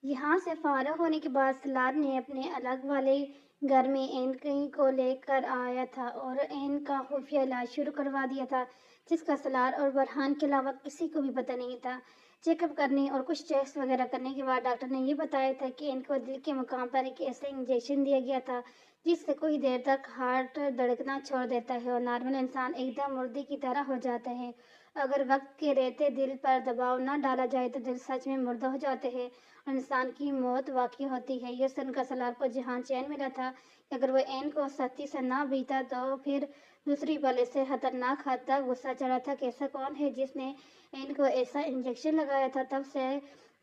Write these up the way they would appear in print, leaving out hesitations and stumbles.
यहाँ से फारग होने के बाद सलार ने अपने अलग वाले घर में एन को लेकर आया था और एन का खुफिया इलाज शुरू करवा दिया था, जिसका सलार और बरहान के अलावा किसी को भी पता नहीं था। चेकअप करने और कुछ टेस्ट वगैरह करने के बाद डॉक्टर ने ये बताया था कि एन को दिल के मुकाम पर एक ऐसा इंजेक्शन दिया गया था जिससे कुछ देर तक हार्ट धड़कना छोड़ देता है और नॉर्मल इंसान एकदम मुर्दे की तरह हो जाता है। अगर वक्त के रहते दिल पर दबाव न डाला जाए तो दिल सच में मुर्दा हो जाते हैं, इंसान की मौत वाकई होती है। यह सुनकर सलार को जहां चैन मिला था कि अगर वो एन को सख्ती से ना बीता तो फिर दूसरी पल इससे खतरनाक हद तक गुस्सा चढ़ा था कि ऐसा कौन है जिसने एन को ऐसा इंजेक्शन लगाया था। तब से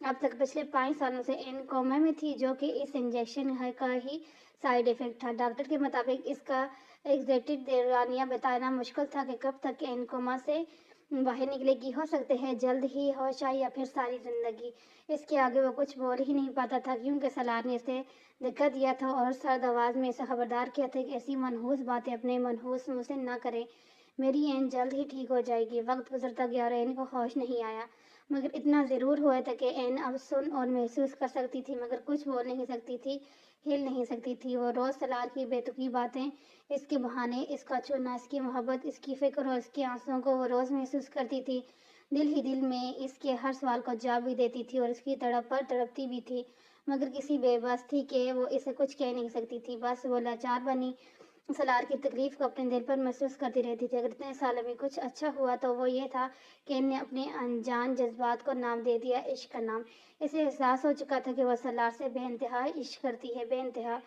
अब तक पिछले 5 सालों से एन कोमा में थी, जो कि इस इंजेक्शन का ही साइड इफेक्ट था। डॉक्टर के मुताबिक इसका एग्जैक्ट दौरानिया बताना मुश्किल था कि कब तक एन कोमा से बाहर निकलेगी। हो सकते हैं जल्द ही हो शायद या फिर सारी जिंदगी। इसके आगे वो कुछ बोल ही नहीं पाता था क्योंकि सलार ने इसे धक्का दिया था और सर्द आवाज में इसे खबरदार किया था कि ऐसी मनहूस बातें अपने मनहूस मुंह से ना करें। मेरी एन जल्द ही ठीक हो जाएगी। वक्त गुजरता गया और एन को होश नहीं आया, मगर इतना जरूर हुआ था कि एन अब सुन और महसूस कर सकती थी मगर कुछ बोल नहीं सकती थी, हिल नहीं सकती थी। वो रोज सलार की बेतुकी बातें, इसके बहाने, इसका छूना, इसकी मोहब्बत, इसकी फिक्र और इसके आंसुओं को वो रोज महसूस करती थी। दिल ही दिल में इसके हर सवाल को जवाब भी देती थी और इसकी तड़प पर तड़पती भी थी, मगर किसी बेबस थी कि वो इसे कुछ कह नहीं सकती थी। बस वो लाचार बनी सलार की तकलीफ को अपने दिल पर महसूस करती रहती थी। अगर इतने सालों में कुछ अच्छा हुआ तो वो ये था कि इनने अपने अनजान जज्बात को नाम दे दिया इश्क का नाम। इसे एहसास हो चुका था कि वह सलार से बेइंतहा इश्क करती है, बेइंतहा।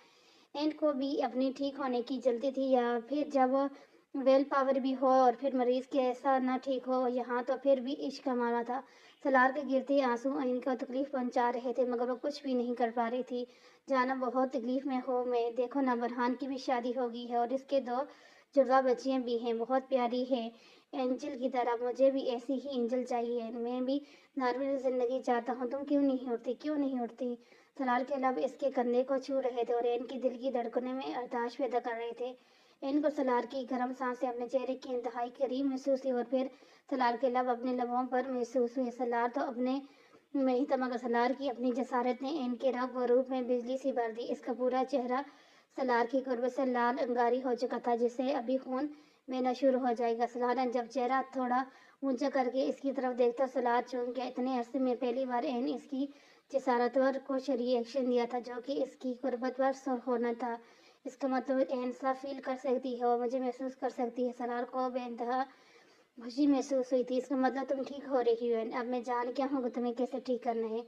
एंड को भी अपनी ठीक होने की जल्दी थी, या फिर जब वेल पावर भी हो और फिर मरीज के ऐसा ना ठीक हो यहाँ, तो फिर भी इश्क का मारा था। सलार के गिरते आंसू इनको तकलीफ पहुंचा रहे थे मगर वो कुछ भी नहीं कर पा रही थी। जाना बहुत तकलीफ में हो मैं, देखो ना बरहान की भी शादी हो गई है और इसके 2 जुड़वा बच्चियां भी हैं, बहुत प्यारी है एंजल की तरह। मुझे भी ऐसी ही एंजल चाहिए, मैं भी नॉर्मल जिंदगी चाहता हूँ। तुम क्यों नहीं उठती, क्यों नहीं उठती? सलार के लब इसके कंधे को छू रहे थे और एन की दिल की धड़कनों में अरदाश पैदा कर रहे थे। एन को सलार की गर्म सांसें अपने चेहरे की इंतहाई करीब महसूस हुई और फिर सलार के लब अपने लबों पर महसूस हुए। सलार तो अपने में ही था मगर सलार की अपनी जसारत ने एन के रंग व रूप में बिजली सी भर दी। इसका पूरा चेहरा सलार की कुर्बत से लाल अंगारी हो चुका था, जिससे अभी खून बहना शुरू हो जाएगा। सलार ने जब चेहरा थोड़ा ऊंचा करके इसकी तरफ देखता, सलार चौंक गया। इतने अरसे में पहली बार एन इसकी जसारत पर कुछ रिएक्शन दिया था, जो कि इसकी कुर्बत पर सर होना था। इसका मतलब एन सा फील कर सकती है और मुझे महसूस कर सकती है। सलार को बेइंतहा खुशी महसूस हुई थी। इसका मतलब तुम ठीक हो रही हो, अब मैं जान क्या हूँ तुम्हें कैसे ठीक करना है।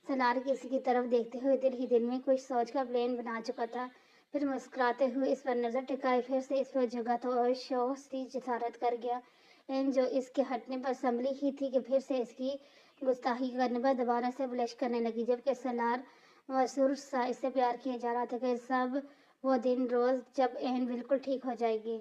सलार किसी की तरफ देखते हुए दिल ही दिल में कुछ सोच का प्लान बना चुका था। फिर मुस्कुराते हुए इस पर नजर टिकाई, फिर से इस पर जगह तो और शौक सी जसारत कर गया। एन जो इसके हटने पर संभली ही थी कि फिर से इसकी गुस्ताखी करने पर दोबारा से ब्लश करने लगी, जबकि सलार वसुर सा इससे प्यार किया जा रहा था कि सब वो दिन रोज जब एन बिल्कुल ठीक हो जाएगी।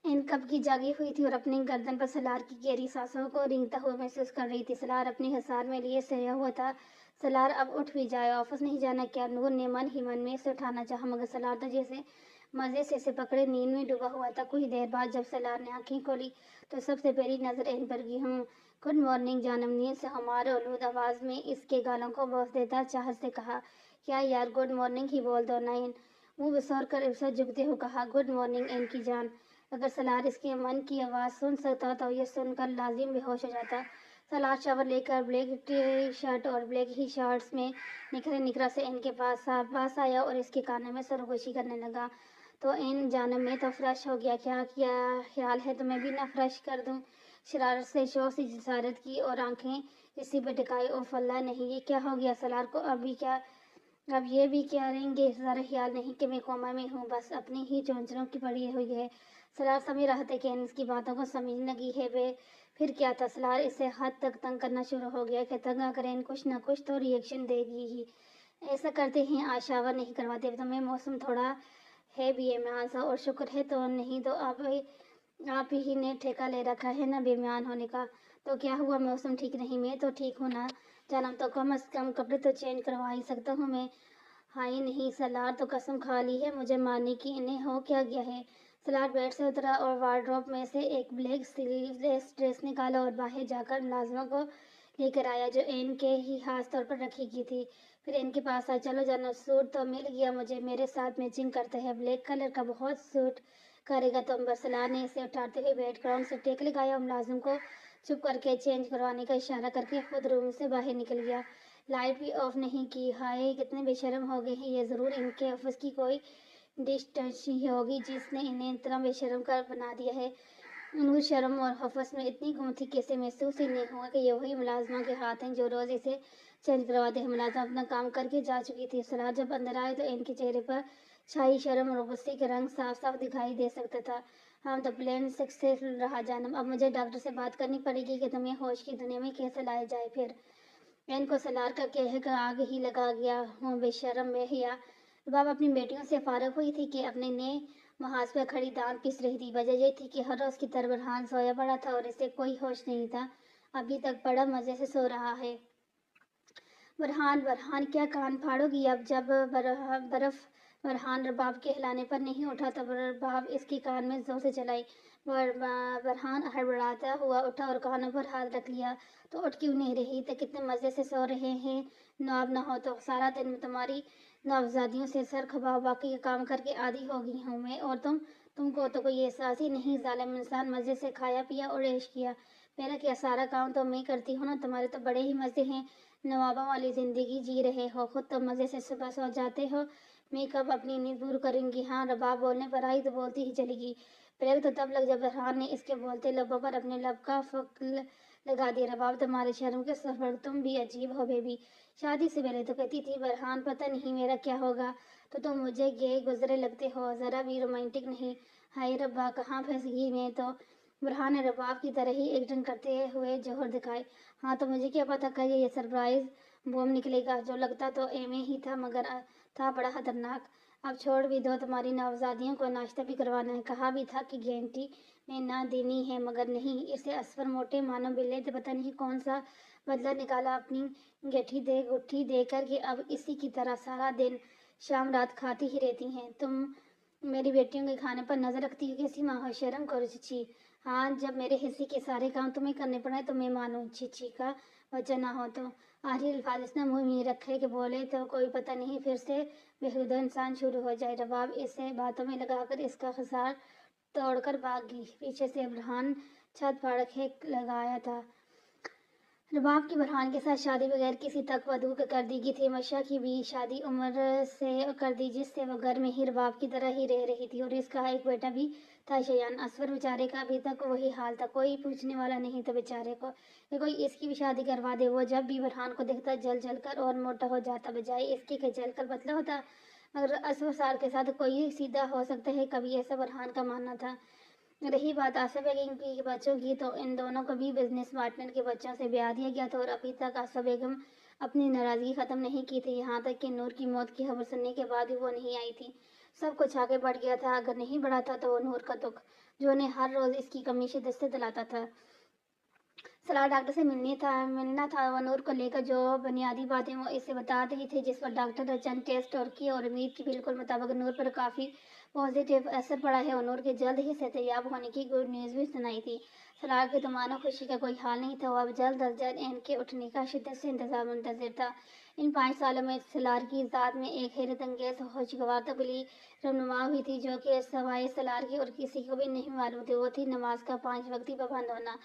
एन कब की जागी हुई थी और अपनी गर्दन पर सलार की गहरी सांसों को रेंगता हुआ महसूस कर रही थी। सलार अपनी हिसार में लिए सोया हुआ था। सलार अब उठ भी जाए, ऑफिस नहीं जाना क्या? नूर ने मन ही मन में इसे उठाना चाहा मगर सलार तो जैसे मजे से इसे पकड़े नींद में डूबा हुआ था। कुछ देर बाद जब सलार ने आंखें खोली तो सबसे पहली नजर एन पर की। गुड मॉर्निंग जानम, नींद से हमारे आलूद आवाज में इसके गालों को बोस देता चाहत से कहा। क्या यार, गुड मॉर्निंग ही बोल दो ना एन, मुंह बिसौर कर इर्षद झुकते हुए कहा। गुड मॉर्निंग एन की जान। अगर सलार इसके मन की आवाज़ सुन सकता तो यह सुनकर लाजिम बेहोश हो जाता। सलार शावर लेकर ब्लैक टी शर्ट और ब्लैक ही शॉर्ट्स में निखरे निखरा से इनके पास आया और इसके कानों में सरगोशी करने लगा। तो इन जानब में तो फ्रेश हो गया, क्या क्या ख्याल है तुम्हें भी ना फ्रेश कर दूं? शरारत से शौक से जसारत की और आंखें इसी पे टिकाई। ओ फल्ला नहीं, ये क्या हो गया सलार को? अभी क्या, अब ये भी क्या रहेंगे? ज़रा ख्याल नहीं कि मैं कोमा में हूँ, बस अपनी ही चोंचरों की पड़ी हुई है। सलार समझ रहा था कि इसकी बातों को समझने लगी है वे। फिर क्या था, सलार इसे हद तक तंग करना शुरू हो गया कि तंग करें कुछ ना कुछ तो रिएक्शन देगी ही। ऐसा करते हैं आशावर नहीं करवाते। तो मैं मौसम थोड़ा है भी है मैं सा, और शुक्र है तो नहीं तो आप ही ने ठेका ले रखा है ना बेईमान होने का। तो क्या हुआ, मौसम ठीक नहीं, मैं तो ठीक हूँ ना जानम, तो कम से कम कपड़े तो चेंज करवा ही सकता हूँ मैं। हाँ ही नहीं, सलार तो कसम खा ली है मुझे मारने की, इन्हें हो क्या गया है? सलार बेड से उतरा और वार्डरोब में से एक ब्लैक स्लीवलेस ड्रेस निकाला और बाहर जाकर मुलाजमा को لے کر آیا جو این کے ہی خاص طور پر رکھی کی تھی۔ پھر این کے پاس آیا، چلو جانا، سوٹ تو مل گیا مجھے، میرے ساتھ میچنگ کرتے ہیں، بلیک کلر کا بہت سوٹ کرے گا تم۔ برسلار نے اسے اٹھاتے ہوئے بیڈ گراؤنڈ سے ٹیک لگایا اور ملازم کو چپ کر کے چینج کروانے کا اشارہ کر کے خود روم سے باہر نکل گیا۔ لائٹ بھی آف نہیں کی۔ ہائے کتنے بے شرم ہو گئے ہیں، یہ ضرور ان کے آفس کی کوئی ڈش ٹچ ہی ہوگی جس نے انہیں اتنا بے شرم کر بنا دیا ہے۔ ان کو شرم اور آفس میں اتنی گم تھی کہ اسے محسوس ہی نہیں ہوا کہ یہ وہی ملازمہ کے ہاتھ ہیں جو روز اسے چینج کرواتے ہیں۔ ملازمہ اپنا کام کر کے جا چکی تھی۔ سلار جب اندر آئے تو ان کے چہرے پر چھائی شرم اور غصے کا رنگ صاف صاف دکھائی دے سکتا تھا۔ ہاں تو پلان سکسیسفل رہا جانب، اب مجھے ڈاکٹر سے بات کرنی پڑے گی کہ تمہیں ہوش کی دنیا میں کیسے لایا جائے۔ پھر ان کو سلار کا کہہ کر آگ ہی لگا گیا ہوں، بے شرم بے حیا۔ رباب اپنی بیٹیوں سے فارغ ہوئی تھی کہ اپنے نئے محاذ پر کھڑی دانت پیس رہی تھی۔ وجہ یہ تھی کہ ہر روز کی طرح برہان سویا پڑا تھا اور اسے کوئی ہوش نہیں تھا، ابھی تک بڑا مزے سے سو رہا ہے۔ برہان کیا کان پھاڑو گی اب؟ جب برف برہان رباب کے ہلانے پر نہیں اٹھا تو رباب اس کے کان میں زور سے چلائی۔ برہان ہڑبڑاتا ہوا اٹھا اور کانوں پر ہاتھ رکھ لیا۔ تو اٹھ کیوں نہیں رہی؟ تو کتنے مزے سے سو رہے ہیں، نواب نہ ہو تو سارا دن تمہاری نوابزادیوں سے سر کھپا باقی کام کر کے عادی ہو گئی ہوں میں، اور تم کو تو کوئی احساس ہی نہیں۔ ظالم انسان، مزے سے کھایا پیا اور عیش کیا۔ میرا کیا سارا کام تو میں کرتی ہوں نا، تمہارے تو بڑے ہی مزے ہیں، نوابوں والی زندگی جی رہے ہو، خود تو مزے سے صبح سو جاتے ہو، میں کب اپنی نیند پور کروں گی؟ ہاں رباب بولنے پر آئی تو بولتی ہی چلی گئی۔ بریک تو تب لگ جب برہان نے اس کے بولتے لبوں پر اپنے لب کا فک لگا دیا۔ رباب تمہارے شرم کے سر پر تم بھی عجیب ہو بیبی، شادی سے پہلے تو کہتی تھی برہان پتہ نہیں میرا کیا ہوگا، تو تم مجھے گئے گزرے لگتے ہو، ذرا بھی رومانٹک نہیں۔ ہائے ربا کہاں پھنس گئی میں تو۔ برہان نے رباب کی طرح ہی ایکٹنگ کرتے ہوئے جوہر دکھائی۔ ہاں تو مجھے کیا پتا کہ یہ سرپرائز بوم نکلے گا، جو لگتا تو ایویں ہی تھا مگر تھا بڑا خطرناک۔ اب چھوڑ بھی دو، تمہاری نوابزادیوں کو ناشتہ بھی کروانا ہے، کہا بھی تھا کہ گینٹی میں نہ دینی ہے مگر نہیں، اسے اصفر موٹے مانو بلے تو پتہ نہیں کون سا بدلہ نکالا اپنی گٹھی دے کر کہ اب اسی کی طرح سارا دن شام رات کھاتی ہی رہتی ہیں۔ تم میری بیٹیوں کے کھانے پر نظر رکھتی ہو، کیسی ماں ہو، شرم کرو چچی۔ ہاں جب میرے حصے کے سارے کام تمہیں کرنے پڑے تو میں مانوں، چچی کا بچہ نہ ہو تو۔ آخری الفاظ اس نے منہ میں رکھے کہ بولے تو کوئی پتہ نہیں پھر سے بےہودہ انسان شروع ہو جائے۔ رباب اسے باتوں میں لگا کر اس کا خسار توڑ کر بھاگ گئی۔ پیچھے سے برہان چھت پھاڑ کے لگایا تھا۔ رباب کی برہان کے ساتھ شادی بغیر کسی تک ودو کے کر دی گئی تھی۔ مشا کی بھی شادی عمر سے کر دی جس سے وہ گھر میں ہی رباب کی طرح ہی رہ رہی تھی، اور اس کا ایک بیٹا بھی تھا شایان۔ اصفر بیچارے کا ابھی تک وہی حال تھا، کوئی پوچھنے والا نہیں تھا بیچارے کو کہ کوئی اس کی بھی شادی کروا دے۔ وہ جب بھی برہان کو دیکھتا جل جل کر اور موٹا ہو جاتا، بجائے اس کے کہ جل کر پتلا ہوتا۔ مگر اصفر سال کے ساتھ کوئی سیدھا ہو سکتا ہے، کبھی ایسا برہان کا ماننا تھا۔ رہی بات آصفہ بیگم کے بچوں کی تو ان دونوں کو بھی بزنس پارٹنر کے بچوں سے بیاہ دیا گیا تھا، اور ابھی تک آصفہ بیگم اپنی ناراضگی ختم نہیں کی تھی، یہاں تک کہ نور کی موت کی خبر سننے کے بعد بھی وہ نہیں آئی تھی۔ سب کچھ آگے بڑھ گیا تھا، اگر نہیں بڑھا تھا تو وہ نور کا دکھ جو انہیں ہر روز اس کی کمی شدت سے دلاتا تھا۔ سلار ڈاکٹر سے ملنا تھا، وہ نور کو لے کر جو بنیادی باتیں وہ اسے بتا رہی تھی، جس پر ڈاکٹر نے چند ٹیسٹ اور کیے اور امید کی بالکل مطابق نور پر کافی پازیٹیو اثر پڑا ہے اور نور کے جلد ہی صحتیاب ہونے کی گڈ نیوز بھی سنائی تھی۔ سلار کے تو مانو خوشی کا کوئی حال نہیں تھا، وہ اب جلد از جلد ان کے اٹھنے کا شدت سے منتظر تھا۔ ان 5 سالوں میں سلار کی ذات میں ایک حیرت انگیز خوشگوار تبدیلی رونما ہوئی تھی جو کہ سوائے سلار کے اور کسی کو بھی نہیں معلوم تھی، وہ تھی نماز کا 5 وقتی پابند ہونا۔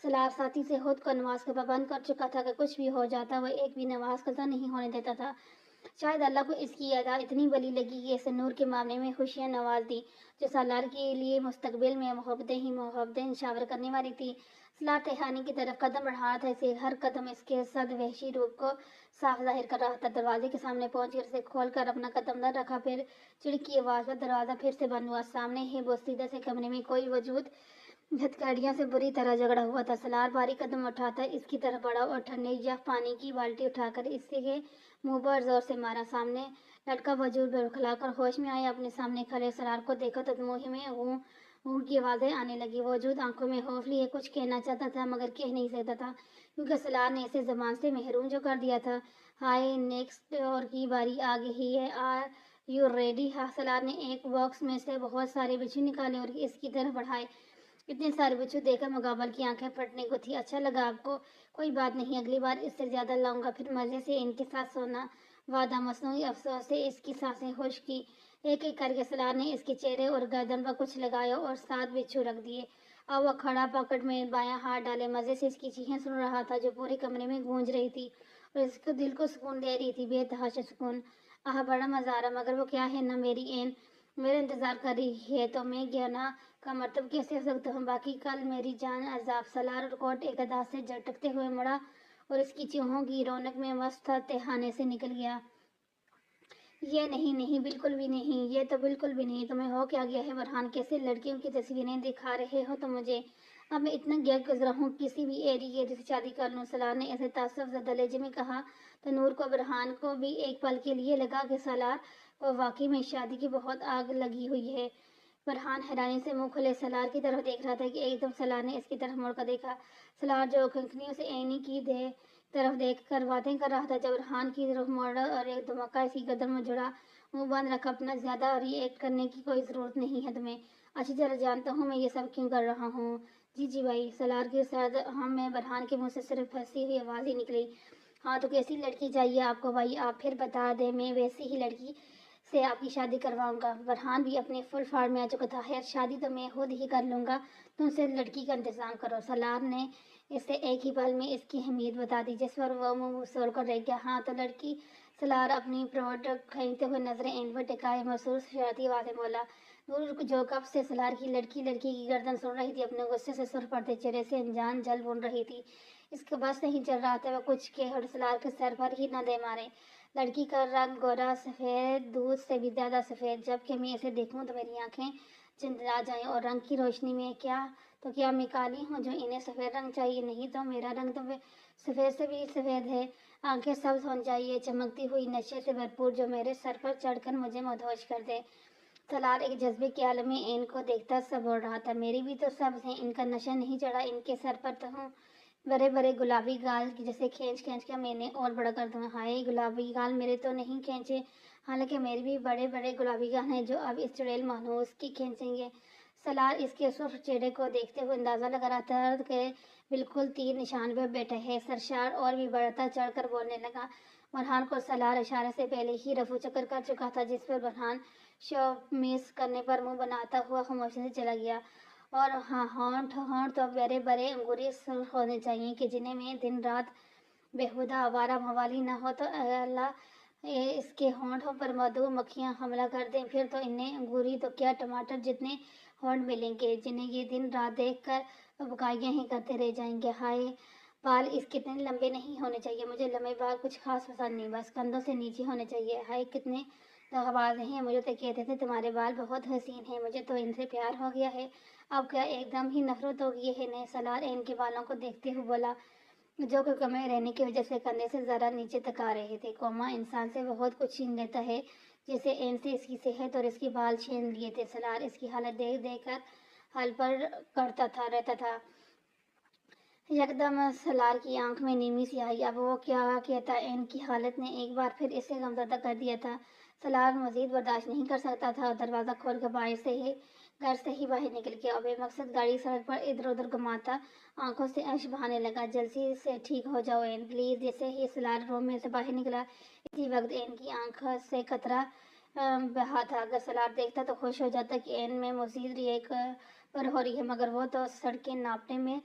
سلار ساتھی سے خود کو نماز کا پابند کر چکا تھا کہ کچھ بھی ہو جاتا وہ ایک بھی نماز قضا نہیں ہونے دیتا تھا۔ شاید اللہ کو اس کی ادا اتنی بلی لگی کہ اسے نور کے معاملے میں خوشیاں نواز دی، جو سالار کے لیے مستقبل میں محبتیں ہی محبتیں نشاور کرنے والی تھی۔ سلار تہانی کی طرف قدم بڑھا رہا تھا، اسے ہر قدم اس کے صد وحشی روپ کو صاف ظاہر کر رہا تھا۔ دروازے کے سامنے پہنچ کر اسے کھول کر اپنا قدم در رکھا، پھر چڑکی آواز پر دروازہ پھر سے بند ہوا۔ سامنے ہی بوسیدہ سے کمرے میں کوئی وجود ہتھکڑیوں سے بری طرح جگڑا ہوا تھا۔ سلار بھاری قدم اٹھاتا اس کی طرف بڑھا اور ٹھنڈے یخ پانی کی بالٹی اٹھا کر اس کے منہ پر زور سے مارا۔ سامنے لٹکا وجود بڑبڑا کر ہوش میں آیا، اپنے سامنے کھڑے سلار کو دیکھا تو منہ میں اوں کی آوازیں آنے لگی۔ وجود آنکھوں میں خوف لیے کچھ کہنا چاہتا تھا مگر کہہ نہیں سکتا تھا، کیونکہ سلار نے اسے زبان سے محروم جو کر دیا تھا۔ ہائے نیکسٹ ڈور کی باری آ گئی ہے، آر یو ریڈی؟ سلار نے ایک باکس میں سے بہت سارے بچھو نکالے اور اس کی طرف بڑھائے۔ اتنے سارے بچھو دیکھ کر مقابل کی آنکھیں پھٹنے کو تھی۔ اچھا لگا آپ کو؟ कोई बात नहीं, अगली बार इससे ज़्यादा लाऊंगा। फिर मज़े से इनके साथ सोना वादा। मसनूई अफसोस से इसकी सांसें होश की। एक एक करके सलार ने इसके चेहरे और गर्दन पर कुछ लगाया और 7 बिच्छू रख दिए। अब वह खड़ा पकड़ में बायां हाथ डाले मज़े से इसकी चीखें सुन रहा था जो पूरे कमरे में गूंज रही थी और इसको दिल को सुकून दे रही थी, बेतहाशा सुकून। आह, बड़ा मज़ा आ रहा, मगर वो क्या है ना मेरी एन मेरा इंतज़ार कर रही है, तो मैं ज्ञाना का मतलब कैसे हो सकता हूँ। बाकी कल मेरी जान अजाब। सलार और कोट एक अदा से झटकते हुए मुड़ा और इसकी चूहों की रौनक में मस्त था तहाने से निकल गया। ये नहीं नहीं, बिल्कुल भी नहीं, ये तो बिल्कुल भी नहीं। तुम्हें हो क्या गया है फरहान? कैसे लड़कियों की तस्वीरें दिखा रहे हो तुम मुझे? अब मैं इतना गिर गुजरा हूँ, किसी भी एरी गेरी से शादी कर लूँ। सलार ने ऐसे तासुफ ज़दा लहजे में कहा तो नूर को फरहान को भी एक पल के लिए लगा कि सलार को वाकई में शादी की बहुत आग लगी हुई है। फरहान हैरानी से मुंह खुले सलार की तरफ देख रहा था कि एकदम सलार ने इसकी तरफ मुड़कर देखा। सलार जो खंखनियों से ऐनी की तरफ देख कर बातें कर रहा था, जब फरहान की तरफ मुड़ा और एक धमाका इसकी गर्दन में जुड़ा। मुंह बंद रखा अपना, ज्यादा रिएक्ट करने की कोई जरूरत नहीं है तुम्हें। अच्छी तरह जानता हूँ मैं ये सब क्यों कर रहा हूँ। जी जी भाई। सलार के साथ हम में फरहान के मुंह से सिर्फ फंसी हुई आवाज ही निकली। हाँ तो कैसी लड़की चाहिए आपको भाई? आप फिर बता दे, मैं वैसी ही लड़की से आपकी शादी करवाऊंगा। फरहान भी अपने फुल फॉर्म में आ चुका था। खैर, शादी तो मैं खुद ही कर लूंगा, तुम सिर्फ लड़की का इंतजाम करो। सलार ने इसे एक ही पल में इसकी अहमियत बता दी, जिस पर वह मुंह सोल कर रह गया। हाँ तो लड़की? सलार अपनी प्रोडक्ट खरीदते हुए नजरें इन पर टिकाए महसूस शरारती आवाज में बोला। नूर जो कब से सलार की लड़की लड़की की गर्दन सुन रही थी, अपने गुस्से से सुर पड़ते चेहरे से अनजान जल बुन रही थी। इसका बस नहीं चल रहा था वह कुछ के हर सलार के सर पर ही न दे मारे। लड़की का रंग गोरा सफ़ेद, दूध से भी ज़्यादा सफ़ेद। जब कि मैं इसे देखूं तो मेरी आंखें चंदरा जाएं और रंग की रोशनी में क्या मैं काली हूँ जो इन्हें सफ़ेद रंग चाहिए? नहीं तो मेरा रंग तो सफ़ेद से भी सफ़ेद है। आंखें सब्ज होनी चाहिए, चमकती हुई नशे से भरपूर, जो मेरे सर पर चढ़कर मुझे मदहोश कर दे। सलार एक जज्बे के आलम में इनको देखता सब बोल रहा था, मेरी भी तो सब्ज है, इनका नशा नहीं चढ़ा इनके सर पर तो हूँ। बड़े बड़े गुलाबी गाल की जैसे खींच खींच कर मैंने और बड़ा कर दूंगा। हाय, गुलाबी गाल मेरे तो नहीं खींचे, हालांकि मेरे भी बड़े बड़े गुलाबी गाल हैं जो अब इस चुड़ैल मानूस की खींचेंगे। सलार इसके सुर्ख चेहरे को देखते हुए अंदाजा लगा रहा था कि बिल्कुल तीर निशान पर बैठा है। सरशार और भी बढ़ता चढ़कर बोलने लगा। फरहान को सलार इशारे से पहले ही रफू चक्कर कर चुका था, जिस पर फरहान शॉप मिस करने पर मुंह बनाता हुआ खामोशी से चला गया। और हाँ, होंठ होंठ तो बड़े बड़े अंगूरी सुर्ख होने चाहिए कि जिन्हें मैं दिन रात बेहुदा आवारा मवाली न हो तो अल्लाह इसके होंठों पर मधु मक्खियाँ हमला कर दें, फिर तो इन्हें अंगूरी तो क्या टमाटर जितने होंठ मिलेंगे जिन्हें ये दिन रात देख कर बुकाइयाँ ही करते रह जाएंगे। हाय, बाल इस कितने लंबे नहीं होने चाहिए, मुझे लंबे बाल कुछ खास पसंद नहीं, बस कंधों से नीचे होने चाहिए। हाय, कितने दगाबाज हैं, मुझे तो कहते थे तुम्हारे बाल बहुत हसीन हैं, मुझे तो इनसे प्यार हो गया है। अब क्या एकदम ही नफरत हो गई है? नए सलार इनके बालों को देखते हुए बोला, जो कि कमे रहने की वजह से कंधे से जरा नीचे तक आ रहे थे। कोमा इंसान से बहुत कुछ छीन लेता है, जैसे एन से इसकी सेहत और इसके बाल छीन लिए थे। सलार इसकी हालत देख देख कर हल पर करता था रहता था। यकदम सलार की आंख में नीमी सी आई। अब वो क्या कहता, इनकी हालत ने एक बार फिर इसे गमज़दा कर दिया था। सलार मजीद बर्दाश्त नहीं कर सकता था और दरवाज़ा खोल कर घर से ही बाहर निकल गया और बेमकसद गाड़ी सड़क पर इधर उधर घुमाता आंखों से अंश बहाने लगा। जल्दी से ठीक हो जाओ एन प्लीज़। जैसे ही सलार रूम में से बाहर निकला, इसी वक्त एन की आंख से कतरा बहा था। अगर सलार देखता तो खुश हो जाता कि एन में मजीद रिएक पर हो रही है, मगर वो तो सड़कें नापने में।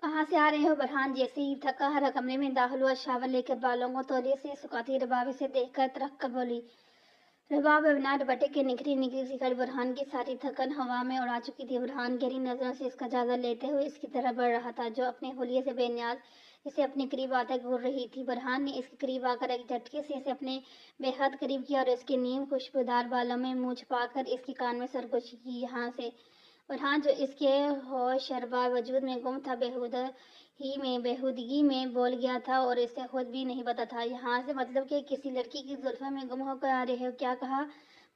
कहाँ से आ रहे हो फरहान? जैसे ही थका हारा कमरे में दाखिल हुआ, शावर लेकर बालों को तौलिए से सुखाती रबाब से देखकर तरक कर बोली। रबाब बिना दुपट्टे के निखरी निखरी सी खड़ी फरहान की सारी थकन हवा में उड़ा चुकी थी। फरहान गहरी नजरों से इसका जायजा लेते हुए इसकी तरफ बढ़ रहा था, जो अपने हुलिये से बेनियाज इसे अपने करीब आकर घूर रही थी। फरहान ने इसके करीब आकर एक झटके से इसे अपने बेहद करीब किया और इसके नीम खुशबूदार बालों में मुंह छुपाकर इसके कान में सरगोशी की। यहाँ से फरहान, जो इसके होश शरबा वजूद में गुम था, बेहूदगी में बोल गया था और इसे खुद भी नहीं पता था। यहाँ से मतलब कि किसी लड़की की जुल्फों में गुम होकर आ रहे हो? क्या कहा?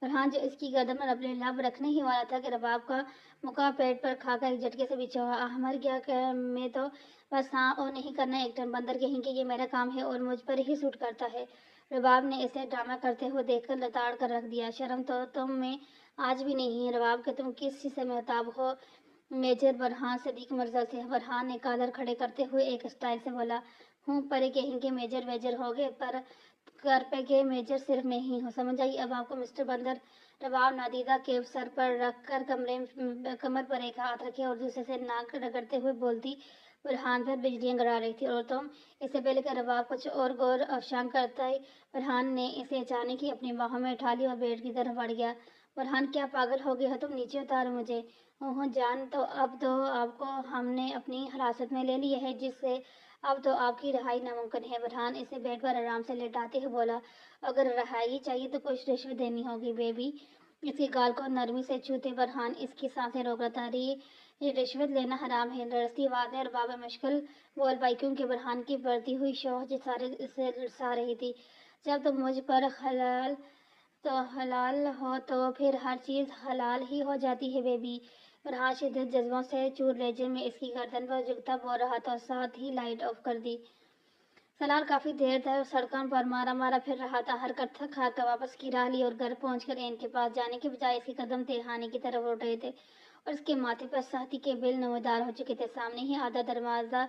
फरहान, जो इसकी गर्दन पर अपने लब रखने ही वाला था कि रबाब का मुका पेट पर खाकर एक झटके से पीछे हुआ। मर गया क्या मैं तो? बस हाँ और नहीं करना, एक टन बंदर कहेंगे, ये मेरा काम है और मुझ पर ही सूट करता है। रबाब ने इसे ड्रामा करते हुए देखकर लताड़ कर रख दिया। शर्म तो तुम में आज भी नहीं है रबाब कि तुम किस चीज़ से महताब हो? मेजर बरहान सदीक मिर्जा से। बरहान ने कॉलर खड़े करते हुए एक स्टाइल से बोला, हूँ पर कहेंगे मेजर वेजर हो गए, पर कर पे के मेजर सिर्फ मैं ही हूँ, समझ आई अब आपको। मिस्टर बंदर रबाब नादीदा के सर पर रख कर कमर पर एक हाथ रखे और दूसरे से नाक रगड़ते हुए बोलती, बुरहान पर बिजलियां गिरा रही थी। और तुम? इससे पहले कि रबाब कुछ और गौर अफशान करता ही बुरहान ने इसे अचानक ही अपनी बाहों में उठा लिया और बेड की तरफ बढ़ गया। बुरहान, क्या पागल हो गया हो तुम? नीचे उतारो मुझे। ओह जान, तो अब तो आपको हमने अपनी हिरासत में ले लिया है, जिससे अब तो आपकी रहाई नामुमकिन है। बुरहान इसे बेड पर आराम से लेटाते हुए बोला, अगर रहाई चाहिए तो कुछ रिश्वत देनी होगी बेबी। इसके गाल को नरमी से छूते बुरहान इसकी सांसें रोक रहा था। ये रिश्वत लेना हराम है, लड़ती आवाज में रबाब मुश्किल बोल पाई, क्योंकि बुरहान की बढ़ती हुई शौक इसे लड़सा रही थी। जब तुम मुझ पर हलाल हो तो फिर हर चीज हलाल ही हो जाती है बेबी। बुरहान शिद्दत जज्बों से चूर लेजे में इसकी गर्दन पर झुकता बोल रहा था और साथ ही लाइट ऑफ कर दी। सलार काफी देर तक सड़कों पर मारा मारा फिर रहा था। हरकत थक हार कर वापस की राह ली और घर पहुंचकर एन के पास जाने के बजाय इसके कदम तिरहाने की तरफ उठ रहे थे और उसके माथे पर सहती के बिल नमदार हो चुके थे। सामने ही आधा दरवाजा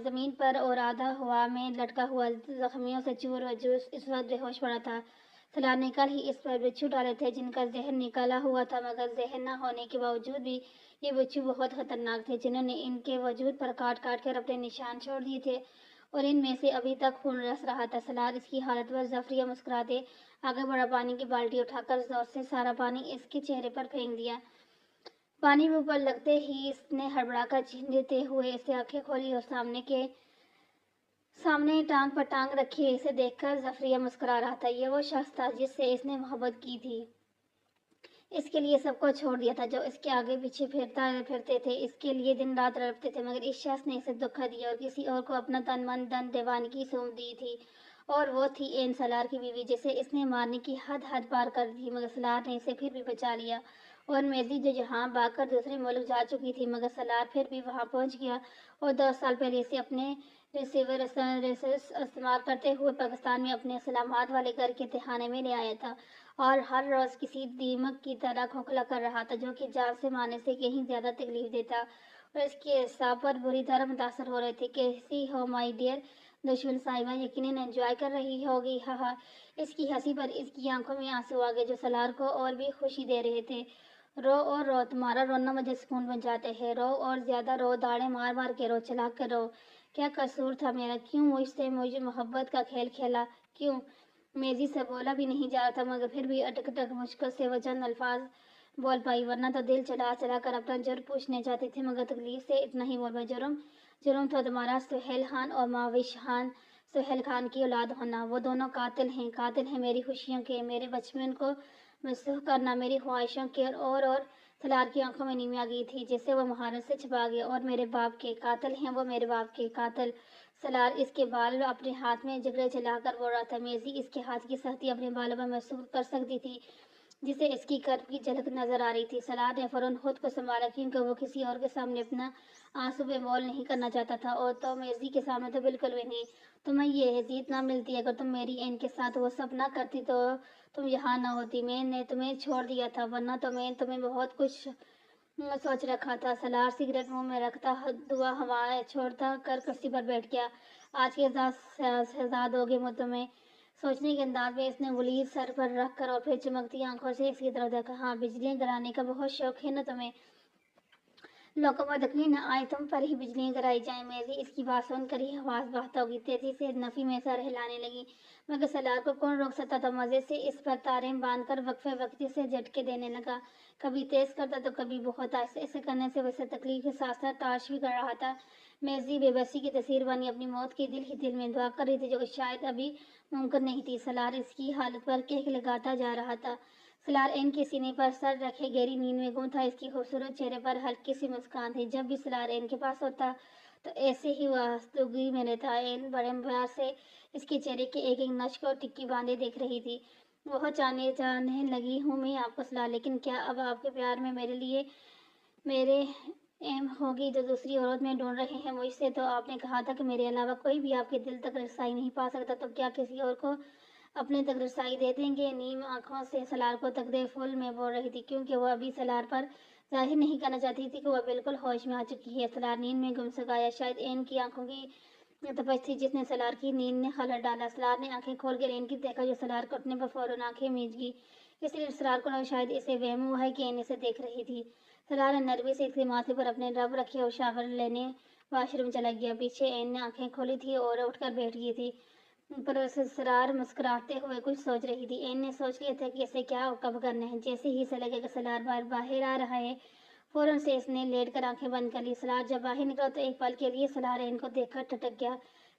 जमीन पर और आधा हवा में लटका हुआ जख्मियों से चूर व जूस इस वक्त बेहोश पड़ा था। सलार ने कल ही इस पर बिच्छू डाले थे जिनका जहर निकाला हुआ था, मगर जहर न होने के बावजूद भी ये बिच्छू बहुत खतरनाक थे, जिन्होंने इनके वजूद पर काट काट कर अपने निशान छोड़ दिए थे और इनमें से अभी तक खून रस रहा था। सलार इसकी हालत पर जफरिया मुस्कुराते आगे बढ़ा, पानी की बाल्टी उठाकर जोर से सारा पानी इसके चेहरे पर फेंक दिया। पानी मुंह पर लगते ही इसने हड़बड़ाकर छीन देते हुए इसे आंखें खोली और सामने टांग पर टांग रखी इसे देखकर जफरिया मुस्कुरा रहा था। ये वो शख्स था जिससे इसने मोहब्बत की थी, इसके लिए सबको छोड़ दिया था, जो इसके आगे पीछे फिरते थे, इसके लिए दिन रात तड़पते थे, मगर इस शख्स ने इसे धोखा दिया और किसी और को अपना तन मन धन दीवानगी सौंप दी थी। और वो थी एन सलार की बीवी, जिसे इसने मारने की हद पार कर दी, मगर सलार ने इसे फिर भी बचा लिया। और मेजी जो जहाँ भागकर दूसरे मुल्क जा चुकी थी, मगर सलार फिर भी वहाँ पहुँच गया और 10 साल पहले इसे अपने रिसीवर इस्तेमाल करते हुए पाकिस्तान में अपने सलामत वाले घर के तहाने में ले आया था और हर रोज किसी दीमक की तरह खोखला कर रहा था, जो कि जान से मारने से कहीं ज्यादा तकलीफ देता। और इसके हिसाब पर बुरी तरह मुतासर हो रहे थे। कैसी हो माय डियर दुश्मन साहिबा, यकीनन एंजॉय कर रही होगी, हा हा। इसकी हंसी पर इसकी आंखों में आंसू आ गए, जो सलार को और भी खुशी दे रहे थे। रो और रो, तुम्हारा रोना मुझे सुकून बन जाते है। रो और ज्यादा रो, दाड़े मार मार के रो, चला कर रो। क्या कसूर था मेरा? क्यों मुझे मोहब्बत का खेल खेला? क्यों? मेजी से बोला भी नहीं जा रहा था, मगर फिर भी अटक अटक मुश्किल से वो चंद अल्फाज बोल पाई, वरना तो दिल चला चला कर अपना जुर्म पूछने चाहती थी, मगर तकलीफ से इतना ही बोल पाई। जुर्म तो तुम्हारा सुहेल खान और माविश खान सुहेल खान की औलाद होना। वो दोनों कातिल हैं मेरी खुशियों के, मेरे बचपन को मनसूख करना, मेरी ख्वाहिशों के। और सलार की आंखों में नीमी आ गई थी, जिससे वो महारत से छिपा गया। और मेरे बाप के कातिल हैं वो, मेरे बाप के कातिल। सलार इसके बाल अपने हाथ में जगड़े चलाकर बोल रहा था। मेजी इसके हाथ की सख्ती अपने बालों में महसूस कर सकती थी, जिसे इसकी कर्ब की झलक नजर आ रही थी। सलार ने फौरन खुद को संभाला, क्योंकि वो किसी और के सामने अपना आंसू बेमौल नहीं करना चाहता था, और तो मेजी के सामने तो बिल्कुल भी नहीं। तुम्हें ये हैसियत ना मिलती, अगर तुम मेरी एन के साथ वो सब ना करती तो तुम यहाँ ना होती। मैंने तुम्हें छोड़ दिया था, वरना तो मैं तुम्हें बहुत कुछ सोच रखा था। सलार सिगरेट मुंह में रखता दुआ हवा छोड़ता कर कुर्सी पर बैठ गया। आज के शहजाद हो गए मुझ तुम्हें, सोचने के अंदाज में इसने उंगली सर पर रख कर और फिर चमकती आंखों से इसकी तरफ देखा। हाँ, बिजलियां गिराने का बहुत शौक है ना तुम्हें? लोगों पर यकीन न आए, तुम पर ही बिजलियां गिराई जाए। मेरी इसकी बात सुनकर ही आवाज बहता होगी, तेजी से नफी में सर हिलाने लगी, मगर सलार को कौन रोक सकता था। मजे से इस पर तारें बांधकर वक्फे वक्ती से झटके देने लगा, कभी तेज करता तो कभी बहुत आहिस्ते। ऐसे करने से वैसे तकलीफ के साथ साथ ताश भी कर रहा था। मेजी बेबसी की तस्वीर बनी अपनी मौत की दिल ही दिल में दुआ कर रही थी, जो शायद अभी मुमकिन नहीं थी। सलार इसकी हालत पर केक लगाता जा रहा था। सलार एन के सीने पर सर रखे गहरी नींद में गुम था। इसकी खूबसूरत चेहरे पर हल्की सी मुस्कान थी। जब भी सलार एन के पास होता तो ऐसे ही वास्तुगी में रहता। एन बड़े प्यार से इसके चेहरे के एक एक नश को टिक्की बांधे देख रही थी। वह चाहने लगी, हूँ मैं आपको सलार, लेकिन क्या अब आपके प्यार में मेरे एम होगी जो दूसरी औरत में ढूंढ रहे हैं मुझसे? तो आपने कहा था कि मेरे अलावा कोई भी आपके दिल तक रसाई नहीं पा सकता, तो क्या किसी और को अपने तक रसाई दे देंगे? नीम आंखों से सलार को तकदे फूल में बोल रही थी, क्योंकि वह अभी सलार पर ظاہر نہیں کرنا چاہتی تھی کہ وہ بالکل ہوش میں آ چکی ہے۔ سلار نیند میں گم سکا یا شاید عین کی آنکھوں کی تپش تھی جس نے سلار کی نیند نے خلل ڈالا۔ سلار نے آنکھیں کھول کر عین کی دیکھا جو سلار کو اٹھنے پر فوراً آنکھیں میچ گئی۔ اس لیے سلار کو شاید اسے وہم ہوا ہے کہ عین اسے دیکھ رہی تھی۔ سلار نروی سے کے ماتھے پر اپنے رب رکھے اور شاور لینے واش روم چلا گیا۔ پیچھے عین نے آنکھیں کھولی تھی اور اٹھ کر بیٹھ گئی تھی، پر سلار مسکراتے ہوئے کچھ سوچ رہی تھی۔ عین نے سوچ لیا تھا کہ اسے کیا کب کرنا ہے۔ جیسے ہی اسے لگا کہ سلار باہر آ رہا ہے فوراً سے اس نے لیٹ کر آنکھیں بند کر لی۔ سلار جب باہر نکلا تو ایک پل کے لیے سلار عین کو دیکھ کر ٹھٹک گیا،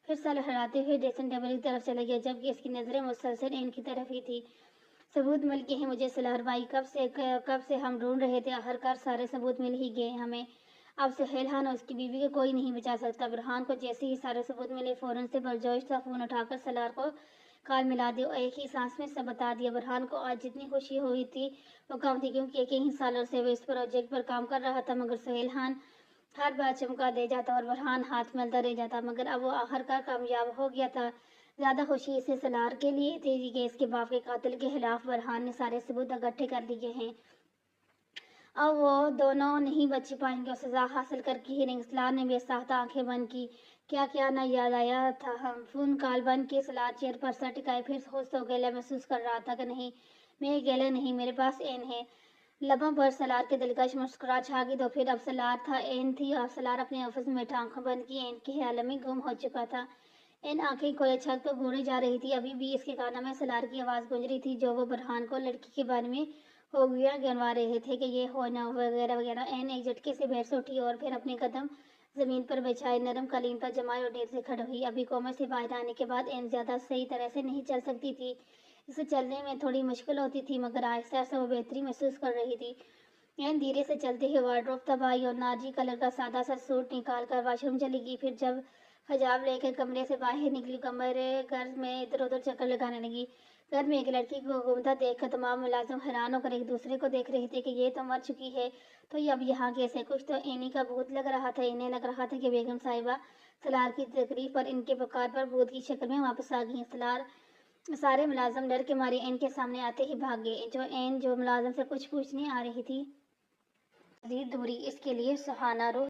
پھر سر ہلاتے ہوئے ڈریسنگ ٹیبل کی طرف چلا گیا، جبکہ اس کی نظریں مسلسل عین کی طرف ہی تھی۔ ثبوت مل گئے ہیں مجھے سلار بھائی، کب سے ہم ڈھونڈ رہے تھے، آخرکار سارے ثبوت مل ہی گئے ہمیں۔ اب سہیل خان اور اس کی بیوی کو کوئی نہیں بچا سکتا۔ برہان کو جیسے ہی سارے ثبوت ملے فوراً سے پرجوش تھا فون اٹھا کر سلار کو کال ملا دی اور ایک ہی سانس میں سب بتا دیا۔ برہان کو آج جتنی خوشی ہوئی تھی وہ کم تھی، کیونکہ کئی سالوں سے وہ اس پروجیکٹ پر کام کر رہا تھا، مگر سہیل خان ہر بار چمکا دے جاتا اور برہان ہاتھ ملتا رہ جاتا، مگر اب وہ آخرکار کامیاب ہو گیا تھا۔ زیادہ خوشی اسے سلار کے لیے تھی کہ اس کے باپ کے قاتل کے خلاف برہان نے سارے ثبوت اکٹھے کر لیے ہیں۔ اب وہ دونوں نہیں بچ پائیں گے اور سزا حاصل کر کے ہی رہیں گے۔ سلار نے بے ساختہ آنکھیں بند کی۔ کیا نہ یاد آیا تھا۔ فون کال بند کی سلار چیئر پر سر ٹکائے پھر خود کو اکیلا محسوس کر رہا تھا کہ نہیں، میں اکیلا نہیں، میرے پاس عین ہے۔ لبوں پر سلار کے دلکش مسکراہٹ چھا گئی تو پھر اب سلار تھا، عین تھی، اور سلار اپنے آفس میں بیٹھا آنکھیں بند کی عین کے خیالوں میں گم ہو چکا تھا۔ عین آنکھیں کھولے چھت پر گھومنے جا رہی تھی، ابھی بھی اس کے کانوں میں سلار کی آواز گونج رہی تھی جو وہ برہان کو لڑکی کے بارے میں ہوگیاں گنوا رہے تھے کہ یہ ہو نہ وغیرہ وغیرہ۔ عین ایک جھٹکے سے بیٹھ سے اٹھی اور پھر اپنے قدم زمین پر بچھائے نرم قالین پر جمائے اور دیر سے کھڑی ہوئی۔ ابھی کوما سے باہر آنے کے بعد عین زیادہ صحیح طرح سے نہیں چل سکتی تھی، اسے چلنے میں تھوڑی مشکل ہوتی تھی، مگر آہستہ آہستہ وہ بہتری محسوس کر رہی تھی۔ عین دھیرے سے چلتے ہوئے وارڈروب تک آئی اور نارنجی کلر کا سادہ سا سوٹ نکال کر واش روم چلی گئی، پھر جب حجاب لے کر کمرے سے باہر نکلی گھر میں ادھر ادھر چکر لگانے لگی۔ گھر میں ایک لڑکی کو گھومتا دیکھ کر تمام ملازم حیران ہو کر ایک دوسرے کو دیکھ رہے تھے کہ یہ تو مر چکی ہے تو یہ اب یہاں کیسے؟ کچھ تو عینی کا بھوت لگ رہا تھا۔ انہیں لگ رہا تھا کہ بیگم صاحبہ سلار کی تقریب پر ان کے پکار پر بھوت کی شکل میں واپس آ گئی ہیں۔ سارے ملازم ڈر کے مارے عین کے سامنے آتے ہی بھاگ گئے۔ جو ملازم سے کچھ پوچھنے آ رہی تھی، مزید دوری اس کے لیے سہانا روح